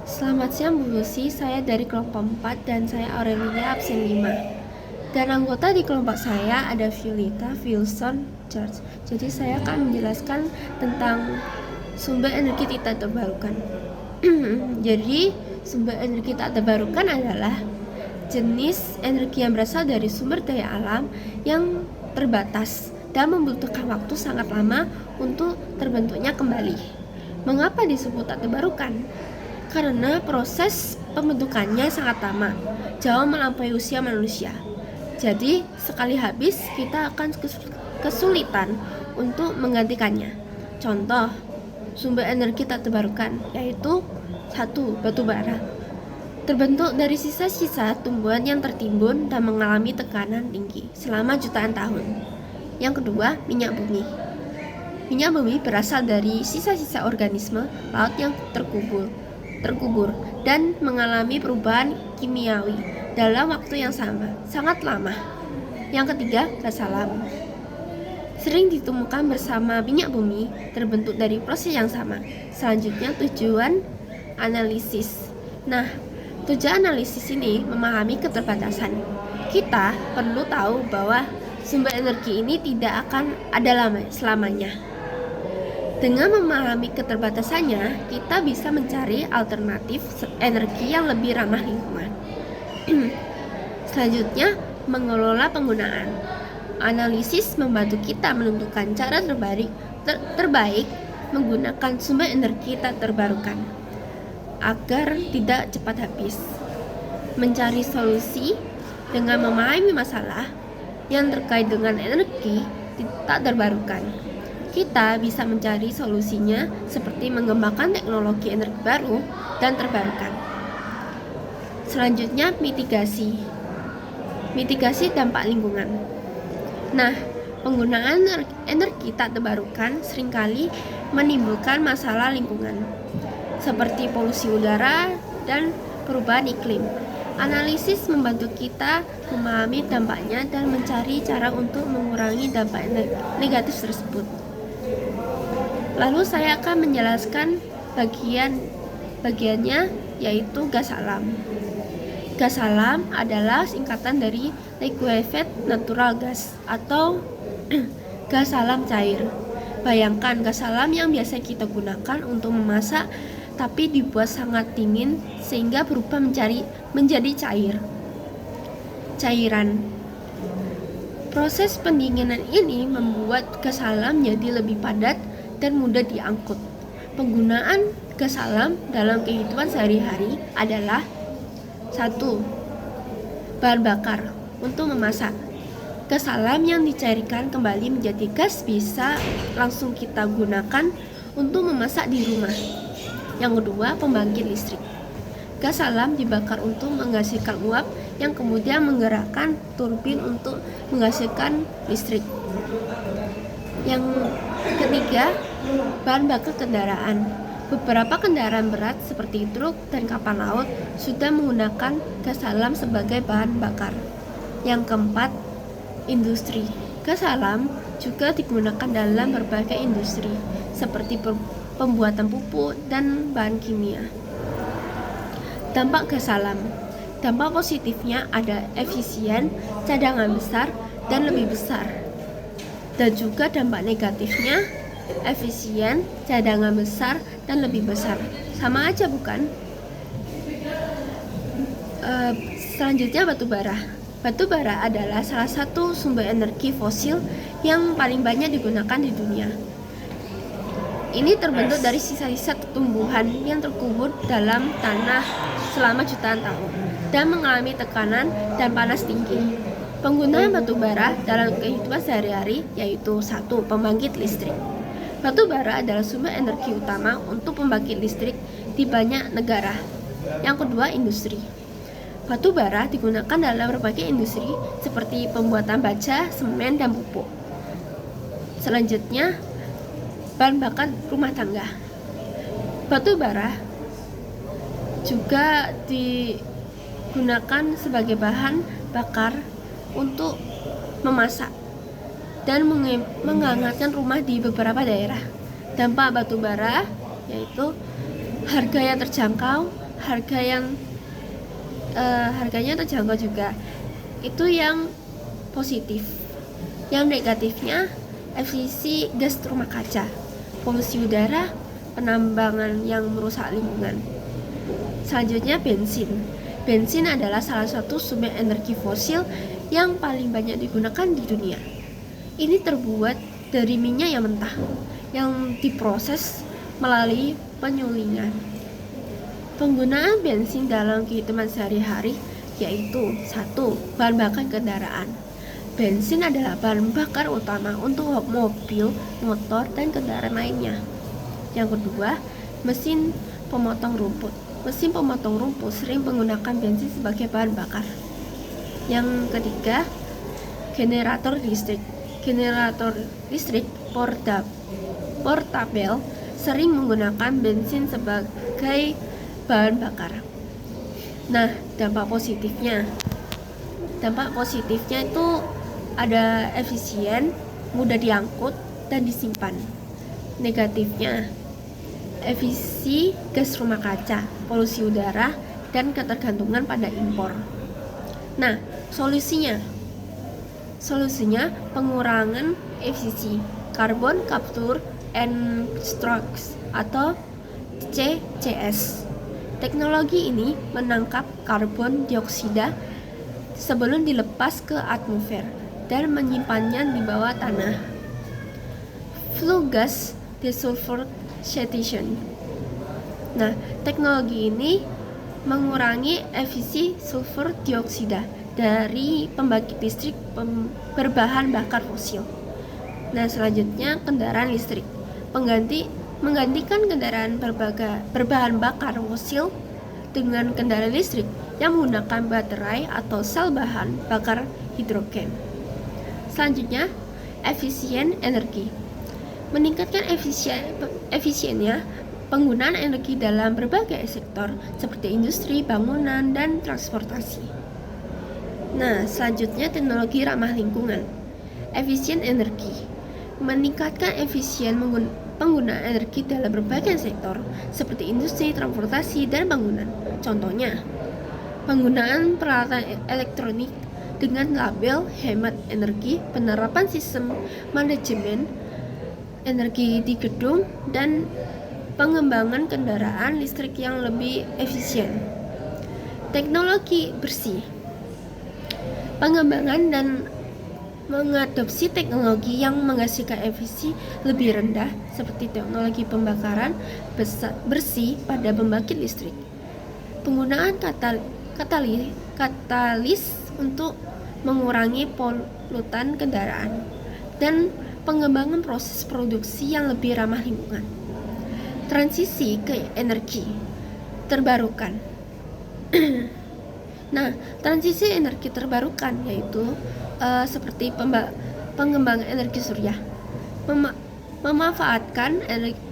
Selamat siang Bu Lucy, saya dari kelompok 4 dan saya Aurelia absen 5. Dan anggota di kelompok saya ada Violeta, Wilson, George. Jadi saya akan menjelaskan tentang sumber energi tidak terbarukan. Jadi sumber energi tak terbarukan adalah jenis energi yang berasal dari sumber daya alam yang terbatas dan membutuhkan waktu sangat lama untuk terbentuknya kembali. Mengapa disebut tak terbarukan? Karena proses pembentukannya sangat lama, jauh melampaui usia manusia. Jadi, sekali habis kita akan kesulitan untuk menggantikannya. Contoh, sumber energi tak terbarukan yaitu 1. Batu bara. Terbentuk dari sisa-sisa tumbuhan yang tertimbun dan mengalami tekanan tinggi selama jutaan tahun. Yang kedua, minyak bumi. Minyak bumi berasal dari sisa-sisa organisme laut yang terkubur dan mengalami perubahan kimiawi dalam waktu yang sangat lama. Yang ketiga, gas alam. Sering ditemukan bersama minyak bumi, terbentuk dari proses yang sama. Selanjutnya, tujuan analisis. Nah, tujuan analisis ini memahami keterbatasan. Kita perlu tahu bahwa sumber energi ini tidak akan ada selamanya. Dengan memahami keterbatasannya, kita bisa mencari alternatif energi yang lebih ramah lingkungan. Selanjutnya, mengelola penggunaan. Analisis membantu kita menentukan cara terbaik menggunakan sumber energi tak terbarukan agar tidak cepat habis. Mencari solusi dengan memahami masalah yang terkait dengan energi tak terbarukan. Kita bisa mencari solusinya seperti mengembangkan teknologi energi baru dan terbarukan. Selanjutnya, mitigasi dampak lingkungan. Nah, penggunaan energi tak terbarukan seringkali menimbulkan masalah lingkungan seperti polusi udara dan perubahan iklim. Analisis membantu kita memahami dampaknya dan mencari cara untuk mengurangi dampak negatif tersebut. Lalu saya akan menjelaskan bagiannya, yaitu gas alam. Gas alam adalah singkatan dari liquefied natural gas atau gas alam cair. Bayangkan gas alam yang biasa kita gunakan untuk memasak tapi dibuat sangat dingin sehingga berubah menjadi cairan. Proses pendinginan ini membuat gas alam jadi lebih padat dan mudah diangkut. Penggunaan gas alam dalam kehidupan sehari-hari adalah 1. Bahan bakar untuk memasak. Gas alam yang dicairkan kembali menjadi gas bisa langsung kita gunakan untuk memasak di rumah. Yang kedua, pembangkit listrik. Gas alam dibakar untuk menghasilkan uap yang kemudian menggerakkan turbin untuk menghasilkan listrik. Yang ketiga, bahan bakar kendaraan. Beberapa kendaraan berat seperti truk dan kapal laut sudah menggunakan gas alam sebagai bahan bakar. Yang keempat, industri. Gas alam juga digunakan dalam berbagai industri seperti pembuatan pupuk dan bahan kimia. Dampak gas alam. Dampak positifnya ada efisien, cadangan besar, dan lebih besar. Dan juga dampak negatifnya efisien, cadangan besar, dan lebih besar. Sama aja bukan? Selanjutnya, batu bara. Batu bara adalah salah satu sumber energi fosil yang paling banyak digunakan di dunia. Ini terbentuk dari sisa-sisa tumbuhan yang terkubur dalam tanah selama jutaan tahun dan mengalami tekanan dan panas tinggi. Penggunaan batu bara dalam kehidupan sehari-hari yaitu 1. Pembangkit listrik. Batu bara adalah sumber energi utama untuk pembangkit listrik di banyak negara. Yang kedua, industri. Batu bara digunakan dalam berbagai industri seperti pembuatan baja, semen, dan pupuk. Selanjutnya, bahan bakar rumah tangga. Batu bara juga digunakan sebagai bahan bakar untuk memasak dan menghangatkan rumah di beberapa daerah. Dampak batu bara yaitu harga yang terjangkau, harganya terjangkau juga. Itu yang positif. Yang negatifnya emisi gas rumah kaca, polusi udara, penambangan yang merusak lingkungan. Selanjutnya bensin adalah salah satu sumber energi fosil yang paling banyak digunakan di dunia. Ini terbuat dari minyak yang mentah yang diproses melalui penyulingan. Penggunaan bensin dalam kehidupan sehari-hari yaitu 1. Bahan bakar kendaraan. Bensin adalah bahan bakar utama untuk mobil, motor, dan kendaraan lainnya. Yang kedua, mesin pemotong rumput. Mesin pemotong rumput sering menggunakan bensin sebagai bahan bakar. Yang ketiga, generator listrik. Generator listrik portabel sering menggunakan bensin sebagai bahan bakar. Nah, dampak positifnya itu ada efisien, mudah diangkut dan disimpan. Negatifnya, emisi gas rumah kaca, polusi udara, dan ketergantungan pada impor. Nah, solusinya pengurangan emisi, carbon capture and storage atau CCS. Teknologi ini menangkap karbon dioksida sebelum dilepas ke atmosfer dan menyimpannya di bawah tanah. Flue gas desulfurization. Nah, teknologi ini mengurangi emisi sulfur dioksida dari pembangkit listrik berbahan bakar fosil. Nah, selanjutnya kendaraan listrik. Menggantikan kendaraan berbahan bakar fosil dengan kendaraan listrik yang menggunakan baterai atau sel bahan bakar hidrogen. Selanjutnya, efisien energi. Meningkatkan efisiennya penggunaan energi dalam berbagai sektor seperti industri, bangunan, dan transportasi. Nah, selanjutnya teknologi ramah lingkungan. Efisien energi. Meningkatkan efisien penggunaan energi dalam berbagai sektor seperti industri, transportasi, dan bangunan. Contohnya, penggunaan peralatan elektronik dengan label hemat energi, penerapan sistem manajemen energi di gedung, dan pengembangan kendaraan listrik yang lebih efisien. Teknologi bersih. Pengembangan dan mengadopsi teknologi yang menghasilkan emisi lebih rendah seperti teknologi pembakaran bersih pada pembangkit listrik. Penggunaan katalis untuk mengurangi polutan kendaraan dan pengembangan proses produksi yang lebih ramah lingkungan. Transisi ke energi terbarukan. Nah, transisi energi terbarukan yaitu seperti pengembangan energi surya, memanfaatkan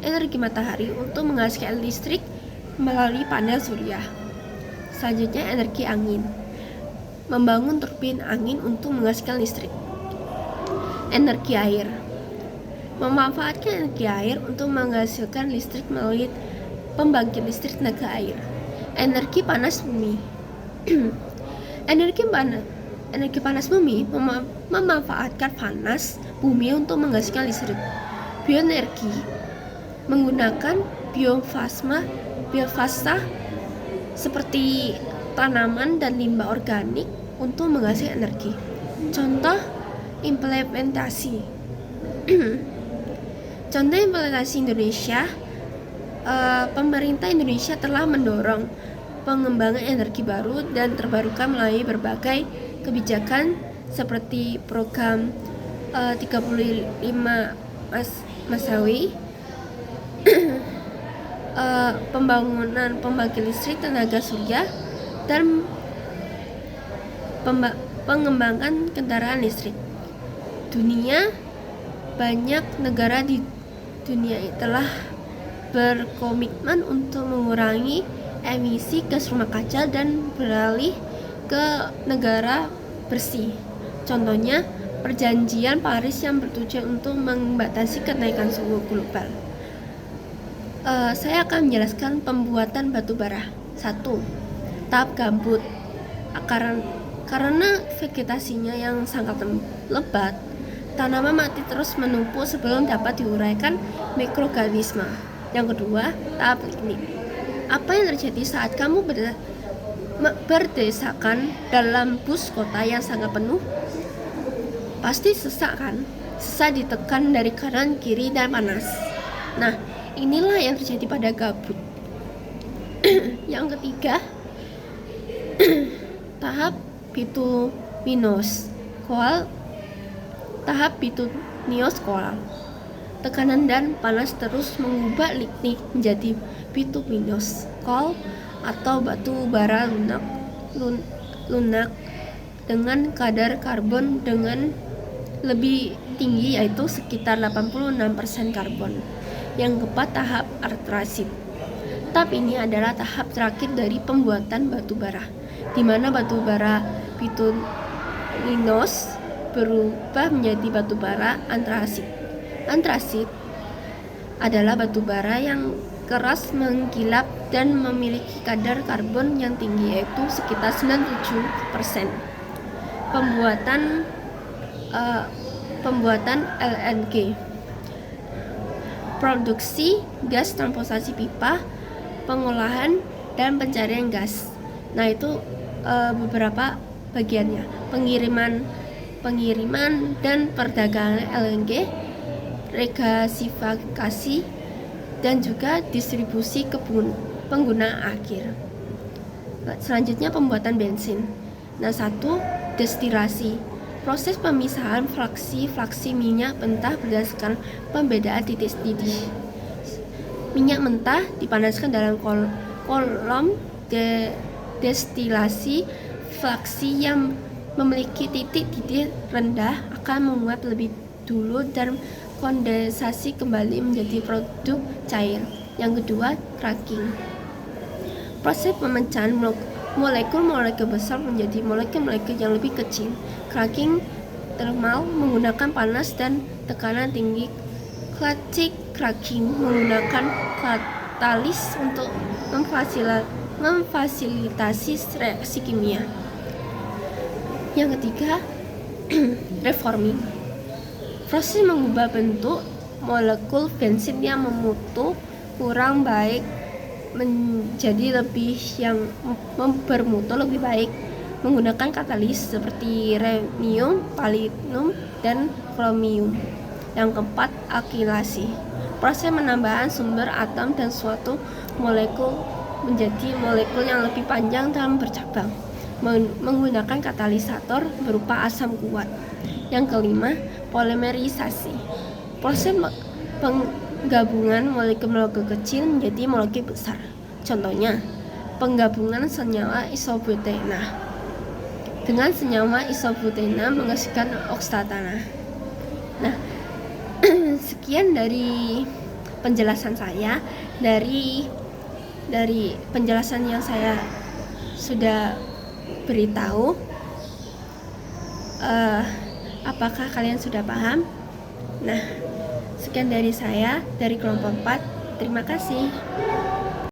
energi matahari untuk menghasilkan listrik melalui panel surya. Selanjutnya, energi angin, membangun turbin angin untuk menghasilkan listrik. Energi air, memanfaatkan energi air untuk menghasilkan listrik melalui pembangkit listrik tenaga air. Energi panas bumi. Energi panas bumi memanfaatkan panas bumi untuk menghasilkan listrik. Bioenergi, menggunakan biomasa seperti tanaman dan limbah organik untuk menghasilkan energi. Contoh implementasi Indonesia. Pemerintah Indonesia telah mendorong pengembangan energi baru dan terbarukan melalui berbagai kebijakan seperti program 35 Masawi, pembangunan pembangkit listrik tenaga surya, dan pengembangan kendaraan listrik. Banyak negara di dunia telah berkomitmen untuk mengurangi emisi gas rumah kaca dan beralih ke negara bersih. Contohnya, Perjanjian Paris yang bertujuan untuk membatasi kenaikan suhu global. Saya akan menjelaskan pembuatan batu bara. 1. Tahap gambut. Karena vegetasinya yang sangat lebat, tanaman mati terus menumpuk sebelum dapat diuraikan mikroorganisme. Yang kedua, tahap lignin. Apa yang terjadi saat kamu berdesakan dalam bus kota yang sangat penuh? Pasti sesak kan? Sesak ditekan dari kanan, kiri, dan panas. Nah, inilah yang terjadi pada gabut. Yang ketiga, tahap bituminous coal. Tahap bituminous coal. Tekanan dan panas terus mengubah lignin menjadi bituminous coal atau batu bara lunak dengan kadar karbon dengan lebih tinggi, yaitu sekitar 86% karbon. Yang keempat, tahap antrasit. Tahap ini adalah tahap terakhir dari pembuatan batu bara, di mana batu bara bituminous berubah menjadi batu bara antrasit. Antrasit adalah batu bara yang keras, mengkilap, dan memiliki kadar karbon yang tinggi, yaitu sekitar 97%. Pembuatan LNG, produksi gas transportasi pipa, pengolahan, dan pencarian gas. Nah, itu beberapa bagiannya. Pengiriman dan perdagangan LNG, regasifikasi, dan juga distribusi ke pengguna akhir. Selanjutnya, pembuatan bensin. Nah, 1. Destilasi. Proses pemisahan fraksi minyak mentah berdasarkan pembedaan titik-titik. Minyak mentah dipanaskan dalam kolom destilasi. Fraksi yang memiliki titik-titik rendah akan menguap lebih dulu dan kondensasi kembali menjadi produk cair. Yang kedua, cracking. Proses pemecahan molekul-molekul besar menjadi molekul-molekul yang lebih kecil. Cracking thermal menggunakan panas dan tekanan tinggi. Classic cracking menggunakan katalis untuk memfasilitasi reaksi kimia. Yang ketiga, reforming. Proses mengubah bentuk molekul bensin yang memutu kurang baik menjadi bermutu lebih baik menggunakan katalis seperti rhenium, palladium, dan kromium. Yang keempat, akilasi. Proses penambahan sumber atom dan suatu molekul menjadi molekul yang lebih panjang dan bercabang menggunakan katalisator berupa asam kuat. Yang kelima, polimerisasi. Proses penggabungan molekul-molekul kecil menjadi molekul besar. Contohnya, penggabungan senyawa isobutena dengan senyawa isobutena menghasilkan oksatana. Nah, sekian dari penjelasan saya, dari penjelasan yang saya sudah beritahu. Apakah kalian sudah paham? Nah, sekian dari saya dari kelompok 4. Terima kasih.